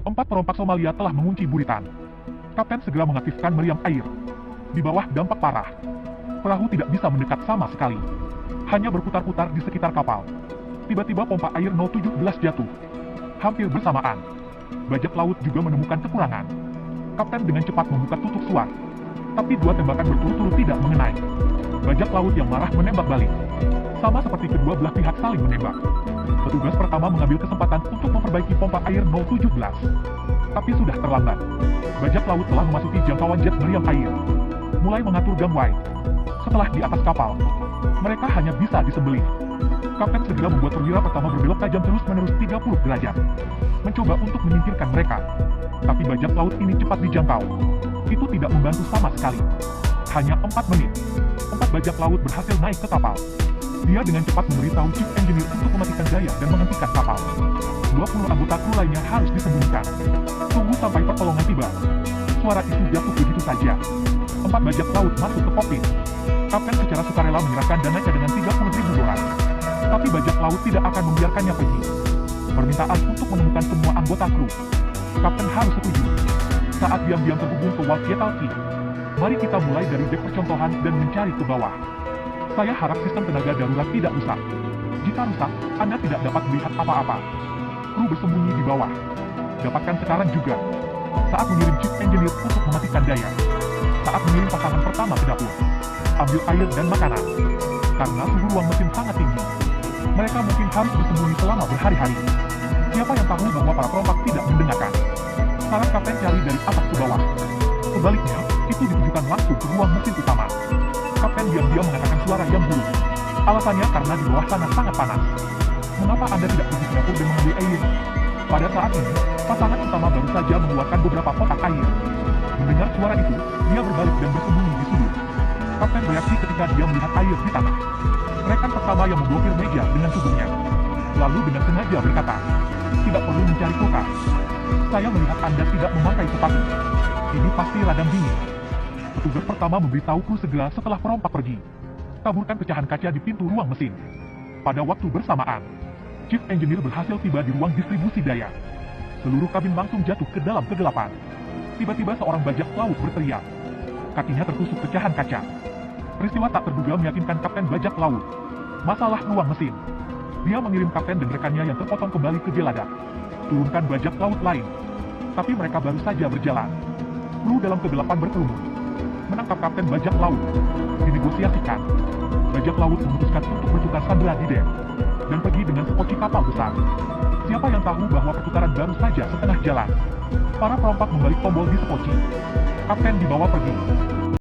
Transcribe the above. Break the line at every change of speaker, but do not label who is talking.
4 perompak Somalia telah mengunci buritan. Kapten segera mengaktifkan meriam air. Di bawah dampak parah, perahu tidak bisa mendekat sama sekali. Hanya berputar-putar di sekitar kapal. Tiba-tiba pompa air 017 jatuh. Hampir bersamaan, bajak laut juga menemukan kekurangan. Kapten dengan cepat membuka tutup suar. Tapi 2 tembakan berturut-turut tidak mengenai. Bajak laut yang marah menembak balik. Sama seperti kedua belah pihak saling menembak. Petugas pertama mengambil kesempatan untuk memperbaiki pompa air 017. Tapi sudah terlambat. Bajak laut telah memasuki jangkauan jet meriam air. Mulai mengatur gangway. Setelah di atas kapal, mereka hanya bisa disembelih. Kapten segera membuat perwira pertama berbelok tajam terus-menerus 30 derajat. Mencoba untuk menyingkirkan mereka. Tapi bajak laut ini cepat dijangkau. Itu tidak membantu sama sekali. Hanya 4 menit, 4 bajak laut berhasil naik ke kapal. Dia dengan cepat memberitahu chief engineer untuk mematikan daya dan menghentikan kapal. 20 anggota kru lainnya harus disembunyikan. Tunggu sampai pertolongan tiba. Suara itu jatuh begitu saja. 4 bajak laut masuk ke kokpit. Kapten secara sukarela menyerahkan dana cadangan 30.000 dolar. Tapi bajak laut tidak akan membiarkannya pergi. Permintaan untuk menemukan semua anggota kru. Kapten harus setuju. Saat diam-diam terhubung ke walkie-talkie. Mari kita mulai dari dek percontohan dan mencari ke bawah. Saya harap sistem tenaga darurat tidak rusak. Jika rusak, Anda tidak dapat melihat apa-apa. Kru bersembunyi di bawah. Dapatkan sekarang juga. Saat mengirim chief engineer untuk mematikan daya. Saat mengirim pasangan pertama ke dapur. Ambil air dan makanan. Karena suhu ruang mesin sangat tinggi. Mereka mungkin harus bersembunyi selama berhari-hari. Siapa yang tahu bahwa para perompak tidak mendengarkan? Saran kapten cari dari atas ke bawah. Sebaliknya, itu ditujukan langsung ke ruang mesin utama. Kapten diam-diam mengatakan suara yang buruk. Alasannya karena di bawah sana sangat panas. Mengapa Anda tidak pergi ke dapur dan mengambil air? Pada saat ini, pasangan utama baru saja mengeluarkan beberapa kotak air. Mendengar suara itu, dia berbalik dan bersembunyi di sudut. Kapten bereaksi ketika dia melihat air di tanah. Rekan pertama yang memblokir meja dengan tubuhnya. Lalu dengan sengaja berkata, "Tidak perlu mencari kulkas. Saya melihat Anda tidak memakai sepatu. Ini pasti radang dingin." Petugas pertama memberitahu kru segera setelah perompak pergi. Taburkan pecahan kaca di pintu ruang mesin. Pada waktu bersamaan, chief engineer berhasil tiba di ruang distribusi daya. Seluruh kabin langsung jatuh ke dalam kegelapan. Tiba-tiba seorang bajak laut berteriak. Kakinya tertusuk pecahan kaca. Peristiwa tak terduga meyakinkan kapten bajak laut. Masalah ruang mesin. Dia mengirim kapten dan rekannya yang terpotong kembali ke Gelada. Turunkan bajak laut lain. Tapi mereka baru saja berjalan. Kru dalam kegelapan berkerumun. Menangkap kapten bajak laut. Dinegosiasikan. Bajak laut memutuskan untuk bertukar sandera di dek. Dan pergi dengan sekoci kapal besar. Siapa yang tahu bahwa pertukaran baru saja setengah jalan. Para perompak membalik tombol di sekoci. Kapten dibawa pergi.